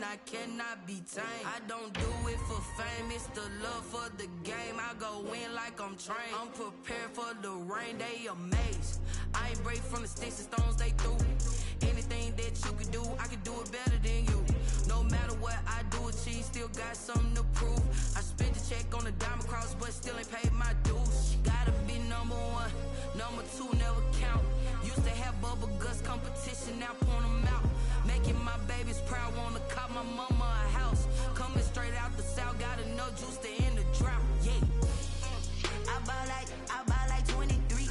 and I cannot be tamed. I don't do it for fame, it's the love for the game. I go in like I'm trained. I'm prepared for the rain, they amazed. I ain't break from the sticks and stones they threw. Anything that you could do, I can do it better than you. No matter what I do, achieve, still got something to prove. I spent the check on the diamond cross, but still ain't paid my dues. Gotta be number one, number two never count. Used to have bubble guts competition, now point them out. Making my babies proud, wanna cop my mama a house. Coming straight out the south, got enough juice to end the drought. Yeah, I buy like 23.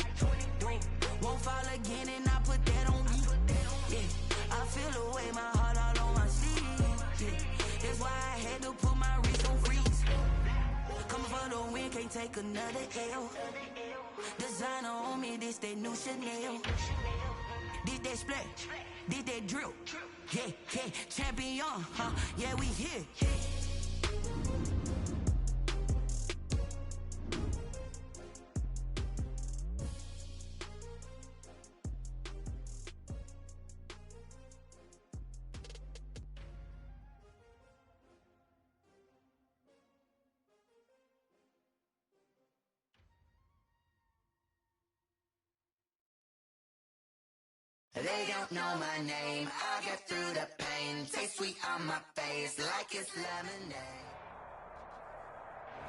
Won't fall again, and I put that on me. Yeah, I feel the way, my heart all on my sleeve. Yeah, that's why I had to put my wrist on freeze. Coming for the win, can't take another L. Designer on me, this that new Chanel. Did that splash, did that drill. Yeah, champion, huh? Yeah, we here. They don't know my name, I get through the pain. Taste sweet on my face like it's lemonade.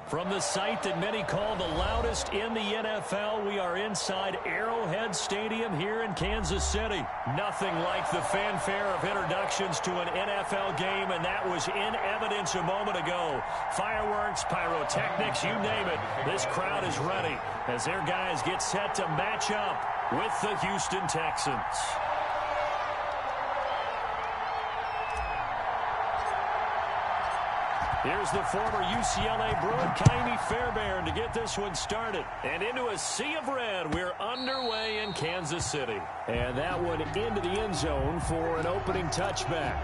From the site that many call the loudest in the NFL, we are inside Arrowhead Stadium here in Kansas City. Nothing like the fanfare of introductions to an NFL game, and that was in evidence a moment ago. Fireworks, pyrotechnics, you name it. This crowd is ready as their guys get set to match up with the Houston Texans. Here's the former UCLA Bruin, Kymie Fairbairn, to get this one started. And into a sea of red, we're underway in Kansas City. And that one into the end zone for an opening touchback.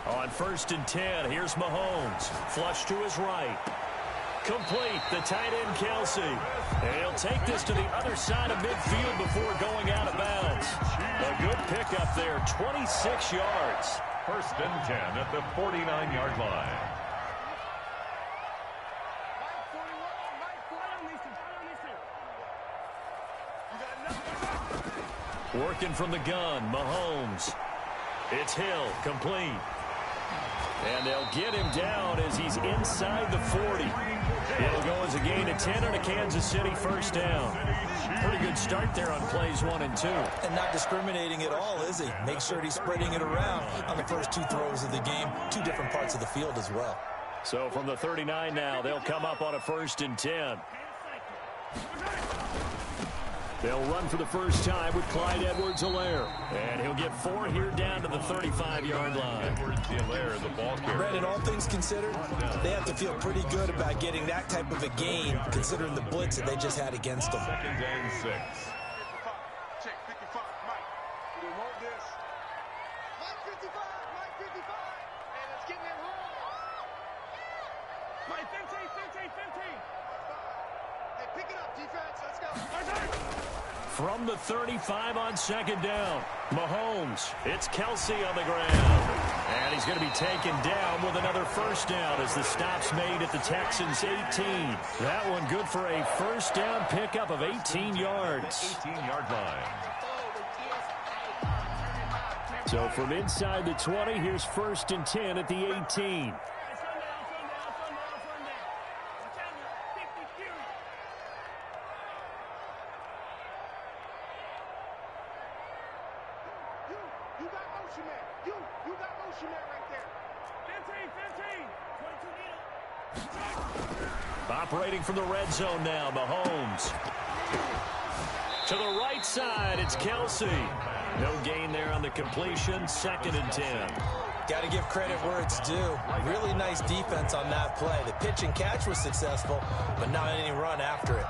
On 1st and 10, here's Mahomes. Flush to his right. Complete, the tight end Kelsey. And he'll take this to the other side of midfield before going out of bounds. A good pickup there, 26 yards. 1st and 10 at the 49-yard line. Working from the gun, Mahomes. It's Hill, complete. And they'll get him down as he's inside the 40. It'll go as a gain of 10 on a Kansas City first down. Pretty good start there on plays 1 and 2. And not discriminating at all, is he? Make sure he's spreading it around on the first 2 throws of the game. 2 different parts of the field as well. So from the 39 now, they'll come up on a 1st and 10. They'll run for the first time with Clyde Edwards-Helaire. And he'll get 4 here down to the 35-yard line. Edwards-Helaire, the ball carrier. Brandon, all things considered, they have to feel pretty good about getting that type of a gain, considering the blitz that they just had against them. 2nd and 6. Check 55, Mike. We want this. Mike 55, and it's getting it wrong. Mike 15. Hey, pick it up, defense. Let's go. From the 35 on 2nd down, Mahomes. It's Kelsey on the ground. And he's going to be taken down with another first down as the stop's made at the Texans' 18. That one good for a first down pickup of 18 yards. 18-yard line. So from inside the 20, here's 1st and 10 at the 18. Operating from the red zone now, Mahomes. To the right side, it's Kelsey. No gain there on the completion, 2nd and 10. Got to give credit where it's due. Really nice defense on that play. The pitch and catch was successful, but not any run after it.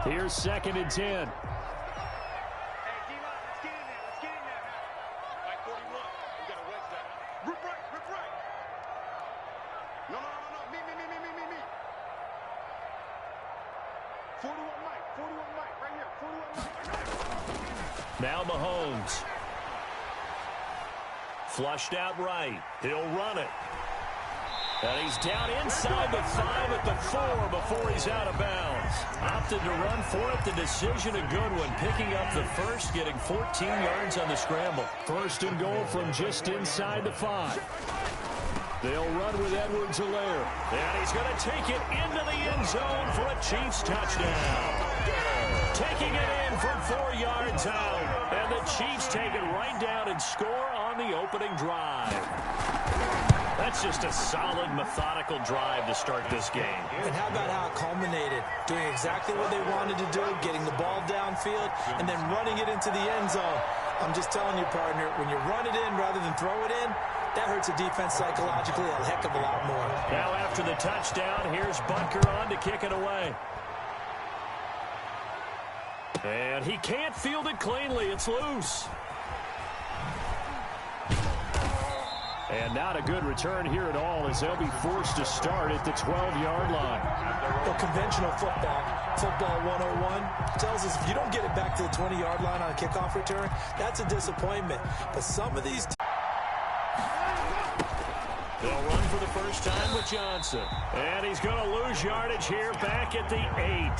Here's 2nd and 10. Now Mahomes. Flushed out right. He'll run it. And he's down inside the 5 at the 4 before he's out of bounds. Opted to run for it. The decision a good one. Picking up the first, getting 14 yards on the scramble. 1st and goal from just inside the 5. They'll run with Edwards-Helaire. And he's going to take it into the end zone for a Chiefs touchdown. Taking it in from 4 yards out. And the Chiefs take it right down and score on the opening drive. That's just a solid, methodical drive to start this game. And how about how it culminated? Doing exactly what they wanted to do, getting the ball downfield, and then running it into the end zone. I'm just telling you, partner, when you run it in rather than throw it in, that hurts a defense psychologically a heck of a lot more. Now after the touchdown, here's Butker on to kick it away. And he can't field it cleanly. It's loose. And not a good return here at all as they'll be forced to start at the 12-yard line. Well, conventional football 101, tells us if you don't get it back to the 20-yard line on a kickoff return, that's a disappointment. But some of these... They'll run for the first time with Johnson. And he's going to lose yardage here back at the 8.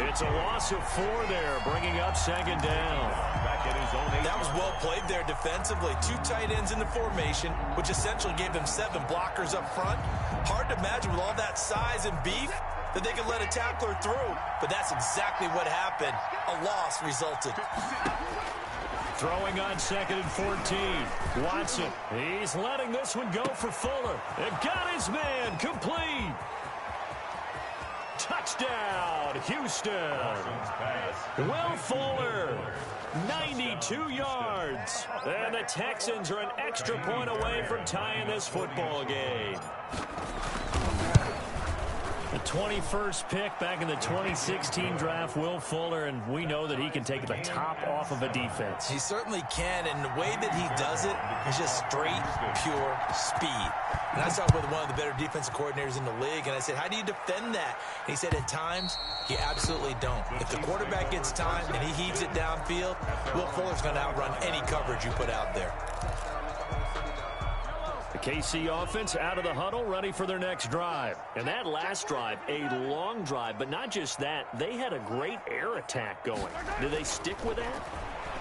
It's a loss of 4 there, bringing up 2nd down. Back at his own 8. That was well played there defensively. 2 tight ends in the formation, which essentially gave them 7 blockers up front. Hard to imagine with all that size and beef that they could let a tackler through, but that's exactly what happened. A loss resulted. Throwing on 2nd and 14. Watson, he's letting this one go for Fuller. They've got his man complete. Touchdown, Houston. Will Fuller, 92 yards. And the Texans are an extra point away from tying this football game. The 21st pick back in the 2016 draft, Will Fuller, and we know that he can take the top off of a defense. He certainly can, and the way that he does it is just straight, pure speed. And I saw with one of the better defensive coordinators in the league, and I said, how do you defend that? And he said, at times, you absolutely don't. If the quarterback gets time and he heaves it downfield, Will Fuller's going to outrun any coverage you put out there. The KC offense out of the huddle, ready for their next drive. And that last drive, a long drive, but not just that, they had a great air attack going. Do they stick with that?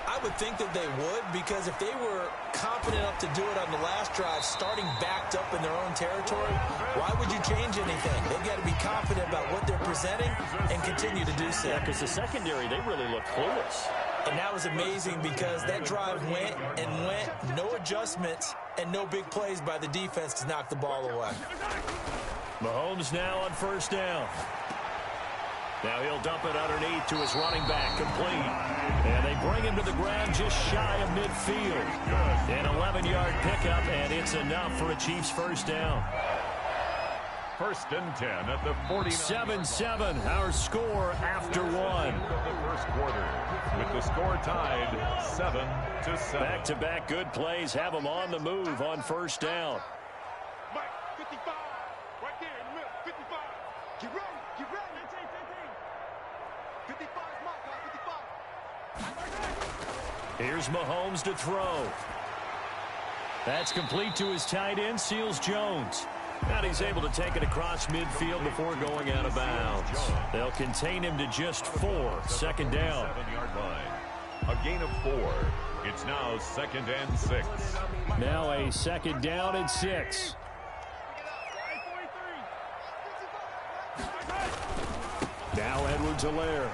I would think that they would, because if they were confident enough to do it on the last drive, starting backed up in their own territory, why would you change anything? They've got to be confident about what they're presenting and continue to do so. Yeah, because the secondary, they really look clueless. And that was amazing because that drive went and went, no adjustments, and no big plays by the defense to knock the ball away. Mahomes now on 1st down. Now he'll dump it underneath to his running back, complete. And they bring him to the ground just shy of midfield. An 11-yard pickup, and it's enough for a Chiefs 1st down. 1st and 10 at the 49. 7-7, our score after 1. The first quarter, with the score tied 7-7. Back-to-back good plays have them on the move on 1st down. Mike, 55, right there in the middle, 55. Get ready, get ready. 55 is Mike, 55. Here's Mahomes to throw. That's complete to his tight end, Seals Jones. And he's able to take it across midfield before going out of bounds. They'll contain him to just 4. 2nd down. 7-yard line. A gain of 4. It's now 2nd and 6. Now a 2nd down and 6. Now Edwards-Helaire.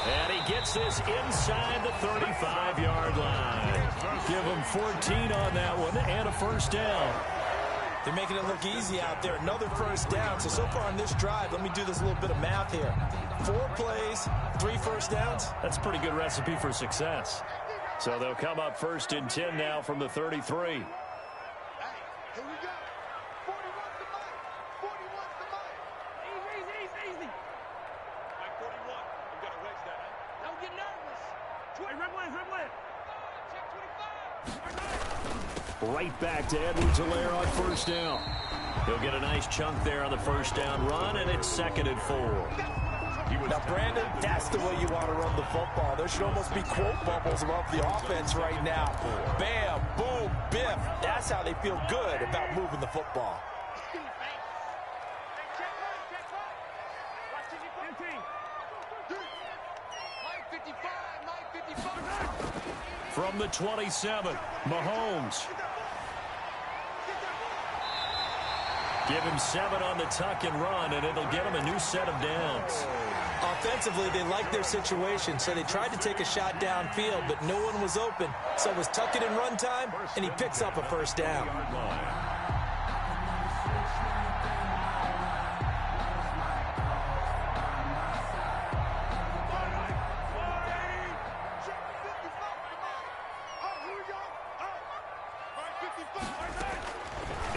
And he gets this inside the 35-yard line. Give him 14 on that one and a 1st down. They're making it look easy out there. Another 1st down. So far on this drive, let me do this little bit of math here. 4 plays, 3 1st downs. That's a pretty good recipe for success. So they'll come up 1st and 10 now from the 33. Hey, here we go. 41's the mic. 41's the mic. Easy. Mike 41. You got to wedge that, huh? Don't get nervous. Red. Check 25. Right back to Edwards-Helaire on 1st down. He'll get a nice chunk there on the 1st down run, and it's 2nd and 4. Now, Brandon, that's the way you want to run the football. There should almost be quote bubbles above the offense right now. Bam, boom, biff. That's how they feel good about moving the football. From the 27, Mahomes. Give him 7 on the tuck and run, and it'll get him a new set of downs. Offensively, they liked their situation, so they tried to take a shot downfield, but no one was open. So it was tuck it and run time, and he picks up a 1st down.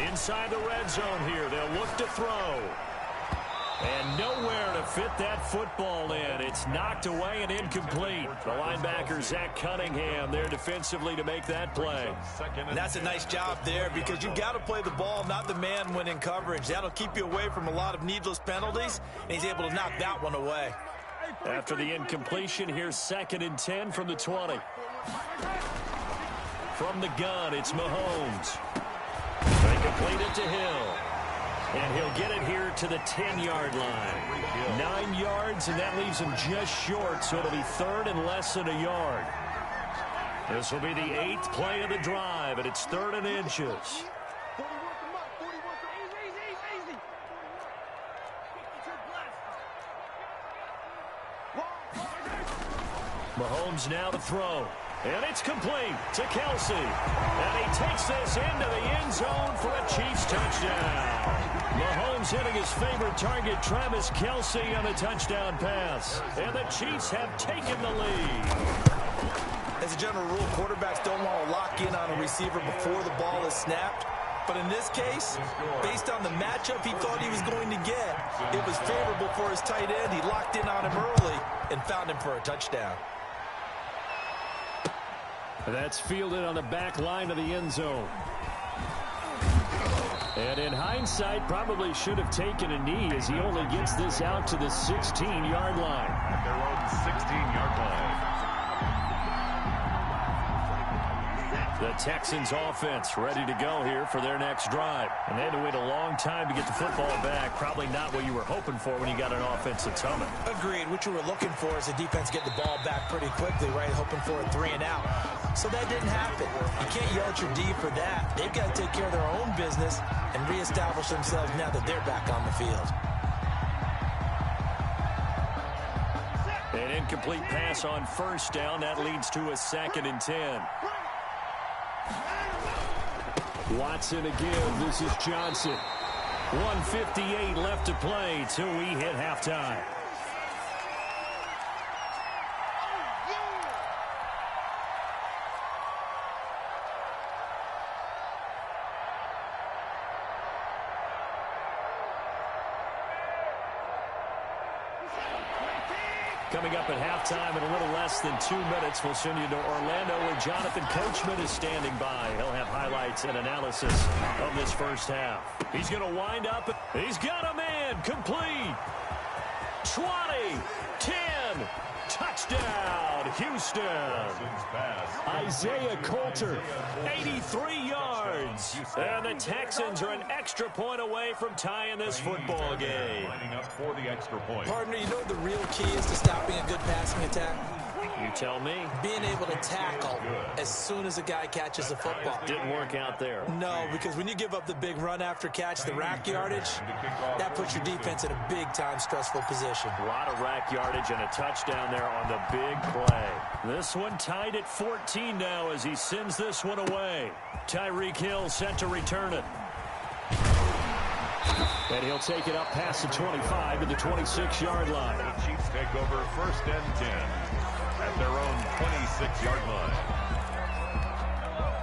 Inside the red zone here, they'll look to throw. And nowhere to fit that football in. It's knocked away and incomplete. The linebacker, Zach Cunningham, there defensively to make that play. And that's a nice job there because you've got to play the ball, not the man when in coverage. That'll keep you away from a lot of needless penalties, and he's able to knock that one away. After the incompletion, here's 2nd and 10 from the 20. From the gun, it's Mahomes. They complete it to Hill. And he'll get it here to the 10-yard line. 9 yards, and that leaves him just short, so it'll be 3rd and less than a yard. This will be the 8th play of the drive, and it's 3rd and inches. Mahomes now to throw. And it's complete to Kelsey. And he takes this into the end zone for a Chiefs touchdown. Mahomes hitting his favorite target, Travis Kelsey, on a touchdown pass. And the Chiefs have taken the lead. As a general rule, quarterbacks don't want to lock in on a receiver before the ball is snapped. But in this case, based on the matchup he thought he was going to get, it was favorable for his tight end. He locked in on him early and found him for a touchdown. That's fielded on the back line of the end zone. And in hindsight, probably should have taken a knee as he only gets this out to the 16-yard line. At their own 16-yard line. The Texans offense ready to go here for their next drive. And they had to wait a long time to get the football back. Probably not what you were hoping for when you got an offense that's humming. Agreed. What you were looking for is the defense get the ball back pretty quickly, right? Hoping for a 3 and out. So that didn't happen. You can't yell at your D for that. They've got to take care of their own business and reestablish themselves now that they're back on the field. An incomplete pass on 1st down. That leads to a 2nd and 10. Watson again. This is Johnson. 1:58 left to play till we hit halftime. Coming up at halftime in a little less than 2 minutes, we'll send you to Orlando where Jonathan Coachman is standing by. He'll have highlights and analysis of this first half. He's going to wind up. He's got a man. Complete. 20. 10. Touchdown, Houston. Isaiah Coulter, 83 yards. And the Texans are an extra point away from tying this football game. Lining up for the extra point. Partner, you know what the real key is to stopping a good passing attack? You tell me. Being able to tackle as soon as a guy catches the football. Didn't work out there. No, because when you give up the big run after catch, the rack yardage, that puts your defense in a big-time stressful position. A lot of rack yardage and a touchdown there on the big play. This one tied at 14 now as he sends this one away. Tyreek Hill set to return it. And he'll take it up past the 25 to the 26-yard line. The Chiefs take over 1st and 10 at their own 26-yard line.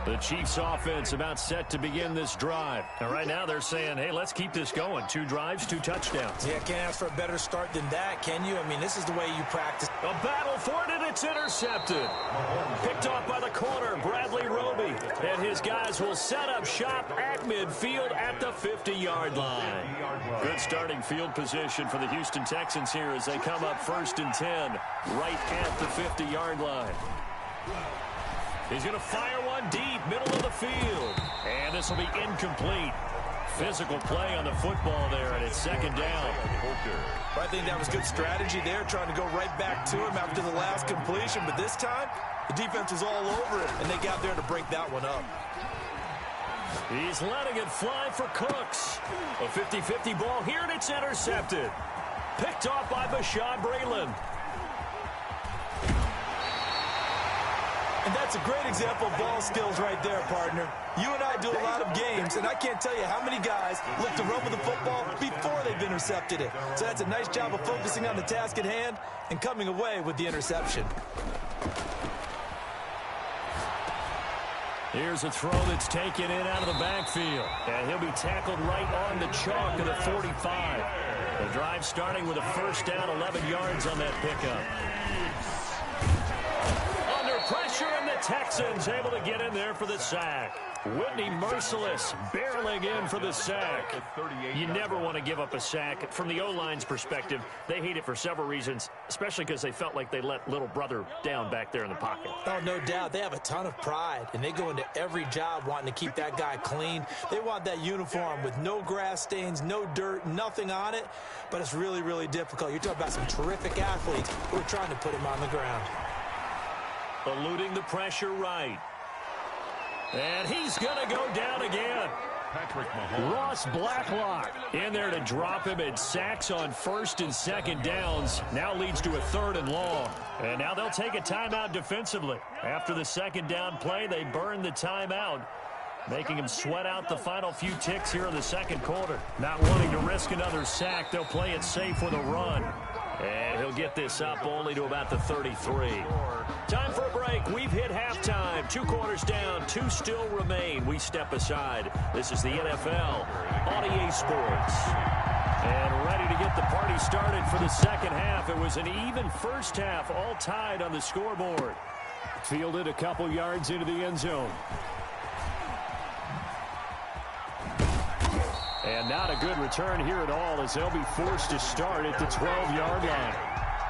The Chiefs offense about set to begin this drive. And right now they're saying, hey, let's keep this going. 2 drives, 2 touchdowns. Yeah, can't ask for a better start than that, can you? I mean, this is the way you practice. A battle for it, and it's intercepted. Picked off by the corner, Bradley Roby. And his guys will set up shop at midfield at the 50-yard line. Good starting field position for the Houston Texans here as they come up 1st and 10 right at the 50-yard line. He's going to fire one deep, middle of the field. And this will be incomplete. Physical play on the football there, and it's 2nd down. I think that was good strategy there, trying to go right back to him after the last completion. But this time, the defense was all over it, and they got there to break that one up. He's letting it fly for Cooks. A 50-50 ball here, and it's intercepted. Picked off by Bashaud Breeland. And that's a great example of ball skills right there, partner. You and I do a lot of games, and I can't tell you how many guys look to run with the football before they've intercepted it. So that's a nice job of focusing on the task at hand and coming away with the interception. Here's a throw that's taken in out of the backfield. And he'll be tackled right on the chalk of the 45. The drive starting with a 1st down, 11 yards on that pickup. Pressure, and the Texans able to get in there for the sack. Whitney Merciless barreling in for the sack. You never want to give up a sack. From the O-line's perspective, they hate it for several reasons, especially because they felt like they let little brother down back there in the pocket. Oh, no doubt. They have a ton of pride, and they go into every job wanting to keep that guy clean. They want that uniform with no grass stains, no dirt, nothing on it, but it's really, really difficult. You're talking about some terrific athletes who are trying to put him on the ground. Eluding the pressure right. And he's going to go down again. Ross Blacklock in there to drop him at sacks on 1st and 2nd downs. Now leads to a 3rd and long. And now they'll take a timeout defensively. After the 2nd down play, they burn the timeout, making him sweat out the final few ticks here in the 2nd quarter. Not wanting to risk another sack, they'll play it safe with a run. And he'll get this up only to about the 33. Time for a break. We've hit halftime. 2 quarters down. 2 still remain. We step aside. This is the NFL on EA Sports. And ready to get the party started for the 2nd half. It was an even 1st half, all tied on the scoreboard. Fielded a couple yards into the end zone. And not a good return here at all as they'll be forced to start at the 12-yard line.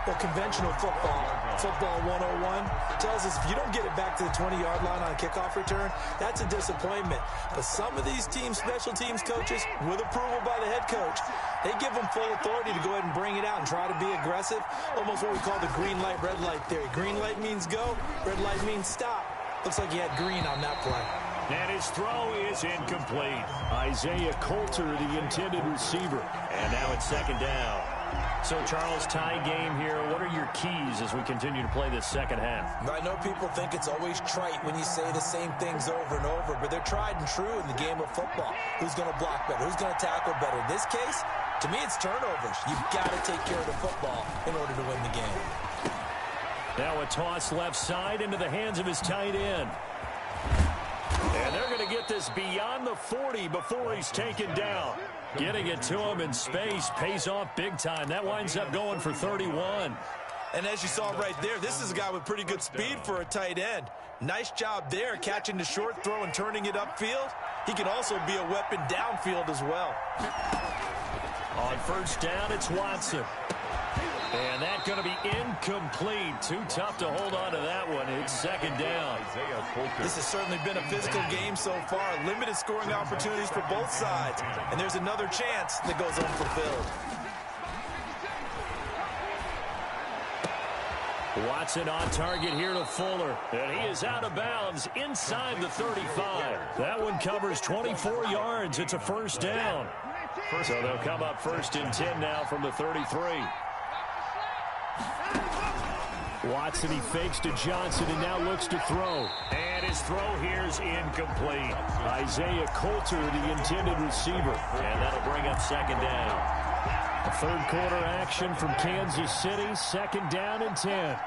Well, conventional football 101, tells us if you don't get it back to the 20-yard line on a kickoff return, that's a disappointment. But some of these teams, special teams coaches, with approval by the head coach, they give them full authority to go ahead and bring it out and try to be aggressive. Almost what we call the green light, red light theory. Green light means go, red light means stop. Looks like he had green on that play. And his throw is incomplete. Isaiah Coulter, the intended receiver. And now it's 2nd down. So, Charles, tie game here. What are your keys as we continue to play this 2nd half? I know people think it's always trite when you say the same things over and over, but they're tried and true in the game of football. Who's going to block better? Who's going to tackle better? In this case, to me, it's turnovers. You've got to take care of the football in order to win the game. Now a toss left side into the hands of his tight end. And they're going to get this beyond the 40 before he's taken down. Getting it to him in space pays off big time. That winds up going for 31. And as you saw right there, this is a guy with pretty good speed for a tight end. Nice job there, catching the short throw and turning it upfield. He can also be a weapon downfield as well. On 1st down, it's Watson. And that's going to be incomplete. Too tough to hold on to that one. It's 2nd down. This has certainly been a physical game so far. Limited scoring opportunities for both sides. And there's another chance that goes unfulfilled. Watson on target here to Fuller. And he is out of bounds inside the 35. That one covers 24 yards. It's a 1st down. So they'll come up 1st and 10 now from the 33. Watson, he fakes to Johnson and now looks to throw. And his throw here is incomplete. Isaiah Coulter, the intended receiver. And that'll bring up 2nd down. A 3rd quarter action from Kansas City. 2nd down and 10.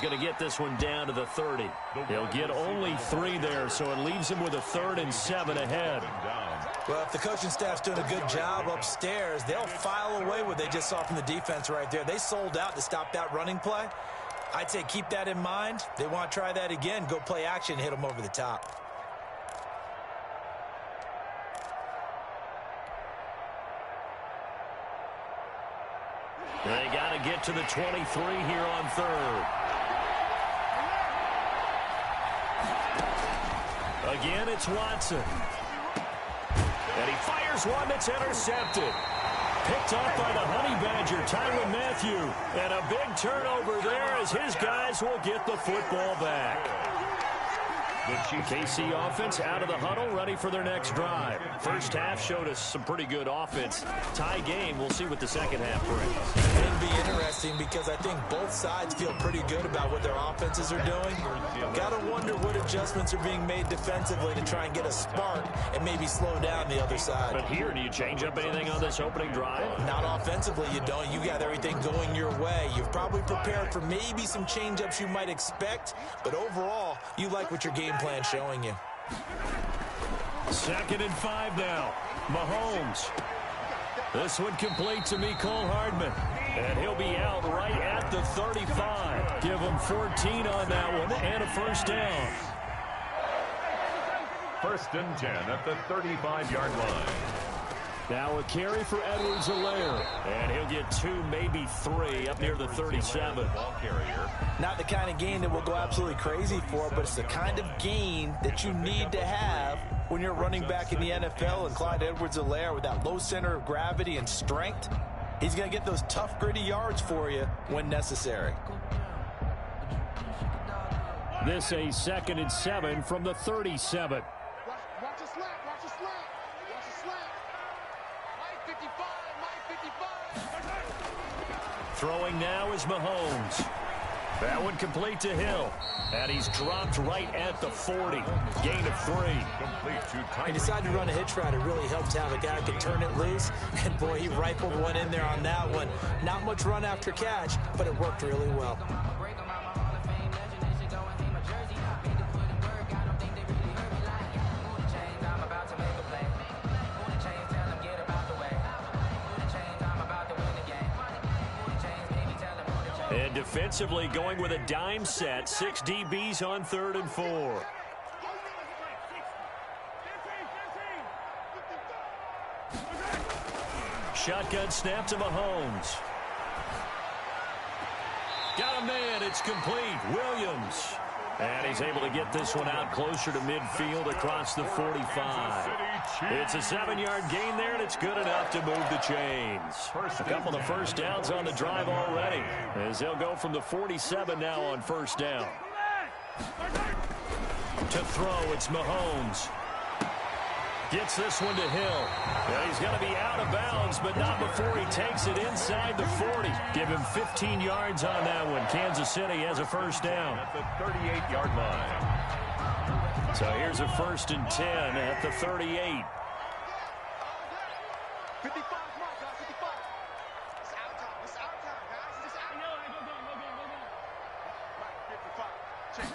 going to get this one down to the 30. He'll get only 3 there, so it leaves him with a 3rd and 7 ahead. Well, if the coaching staff's doing a good job upstairs, they'll file away what they just saw from the defense right there. They sold out to stop that running play. I'd say keep that in mind. They want to try that again. Go play action, hit them over the top. They got to get to the 23 here on 3rd. Again, it's Watson. And he fires one that's intercepted. Picked up by the Honey Badger, Tyrann Mathieu. And a big turnover there as his guys will get the football back. The KC offense out of the huddle, ready for their next drive. First half showed us some pretty good offense. Tie game, we'll see what the second half brings. It'll be interesting because I think both sides feel pretty good about what their offenses are doing. Got to wonder what adjustments are being made defensively to try and get a spark and maybe slow down the other side. But here, do you change up anything on this opening drive? Not offensively, you don't. You got everything going your way. You've probably prepared for maybe some change-ups you might expect, but overall, you like what your game plan showing you. 2nd and 5 now. Mahomes. This one complete to Mecole Hardman. And he'll be out right at the 35. Give him 14 on that one and a first down. 1st and 10 at the 35-yard line. Now a carry for Edwards-Helaire. And he'll get 2, maybe 3 up near the 37. Not the kind of gain that we'll go absolutely crazy for, but it's the kind of gain that you need to have when you're running back in the NFL. And Clyde Edwards-Helaire, with that low center of gravity and strength, he's going to get those tough, gritty yards for you when necessary. This a 2nd and 7 from the 37. Watch the slant. Watch the slant. Watch the slant. Mike 55. Mike 55. Throwing now is Mahomes. That one complete to Hill. And he's dropped right at the 40. Gain of 3. He decided to run a hitch route. It really helped how the guy could turn it loose. And, boy, he rifled one in there on that one. Not much run after catch, but it worked really well. And defensively going with a dime set. 6 DBs on 3rd and 4. Shotgun snap to Mahomes. Got a man. It's complete. Williams. And he's able to get this one out closer to midfield across the 45. It's a 7-yard gain there, and it's good enough to move the chains. A couple of first downs on the drive already, as they'll go from the 47 now on first down. To throw, it's Mahomes. Gets this one to Hill. And he's going to be out of bounds, but not before he takes it inside the 40. Give him 15 yards on that one. Kansas City has a first down. At the 38-yard line. So here's a 1st and 10 at the 38. 55, come on, guys, 55. It's our time. It's our time, guys. It's our time. Right, 55. Check.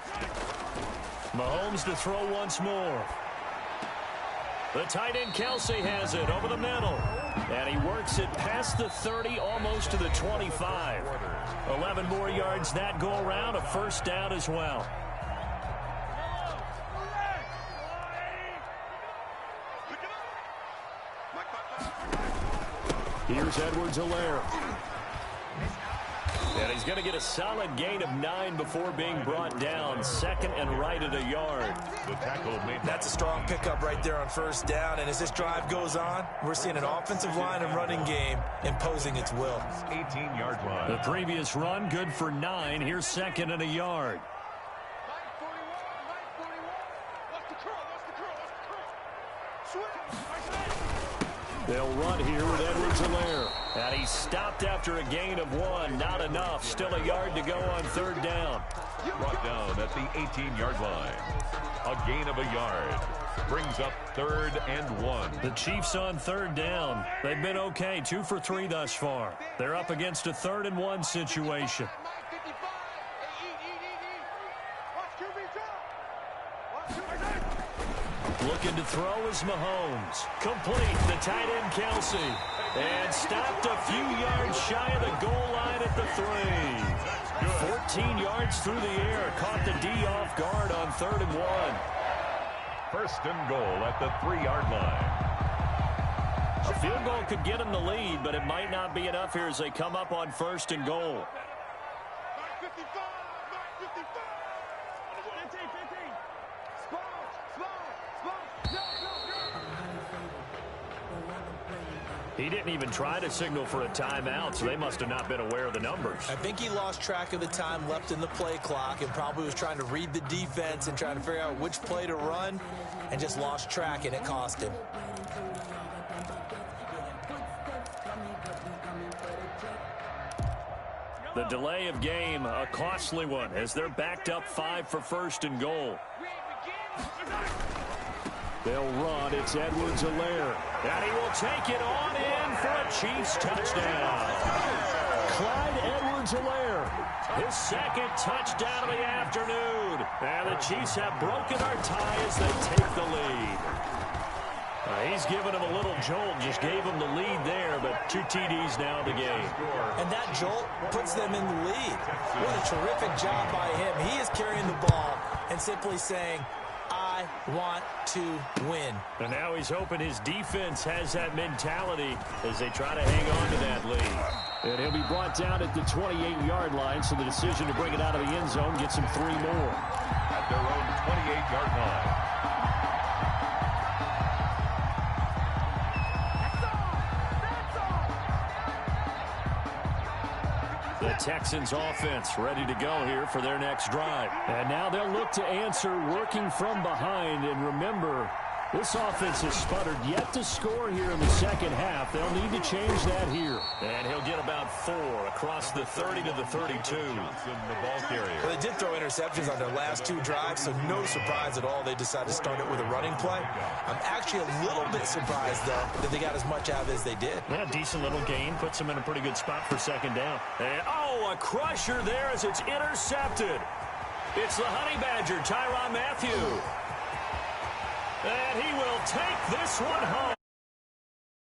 Mahomes to throw once more. The tight end Kelsey has it over the middle. And he works it past the 30, almost to the 25. 11 more yards that go around, a first down as well. Here's Edwards-Helaire. And he's going to get a solid gain of 9 before being brought down. 2nd and right at a yard. The tackle made. That's a strong pickup right there on first down. And as this drive goes on, we're seeing an offensive line and running game imposing its will. 18-yard line. The previous run, good for 9. Here's 2nd and a yard. Mike 41. Mike 41. What's the curl? What's the curl? What's the curl? Switch. They'll run here with Edwards-Helaire. And he's stopped after a gain of 1. Not enough. Still a yard to go on 3rd down. Brought down at the 18-yard line. A gain of a yard. Brings up 3rd and 1. The Chiefs on 3rd down. They've been okay. 2 for 3 thus far. They're up against a 3rd and 1 situation. Mike 55. Hey, eat. Looking to throw is Mahomes. Complete, the tight end Kelsey. And stopped a few yards shy of the goal line at the 3. 14 yards through the air. Caught the D off guard on 3rd and 1. First and goal at the 3-yard line. A field goal could get them the lead, but it might not be enough here as they come up on 1st and goal. He didn't even try to signal for a timeout, so they must have not been aware of the numbers. I think he lost track of the time left in the play clock and probably was trying to read the defense and trying to figure out which play to run and just lost track, and it cost him. The delay of game, a costly one, as they're backed up 5 for 1st and goal. They'll run. It's Edwards-Helaire. And he will take it on in for a Chiefs touchdown. Clyde Edwards-Helaire, his 2nd touchdown of the afternoon. And the Chiefs have broken our tie as they take the lead. He's given him a little jolt, just gave him the lead there, but 2 TDs now in the game. And that jolt puts them in the lead. What a terrific job by him. He is carrying the ball and simply saying, I want to win. And now he's hoping his defense has that mentality as they try to hang on to that lead. And he'll be brought down at the 28-yard line, so the decision to bring it out of the end zone gets him 3 more. At their own 28-yard line. The Texans offense ready to go here for their next drive. And now they'll look to answer working from behind. And remember, this offense has sputtered yet to score here in the second half. They'll need to change that here. And he'll get about 4 across the 30 to the 32. The ball carrier. Well, they did throw interceptions on their last 2 drives, so no surprise at all they decided to start it with a running play. I'm actually a little bit surprised, though, that they got as much out of it as they did. Yeah, decent little gain. Puts them in a pretty good spot for 2nd down. And, oh, a crusher there as it's intercepted. It's the Honey Badger, Tyrann Mathieu. And he will take this one home.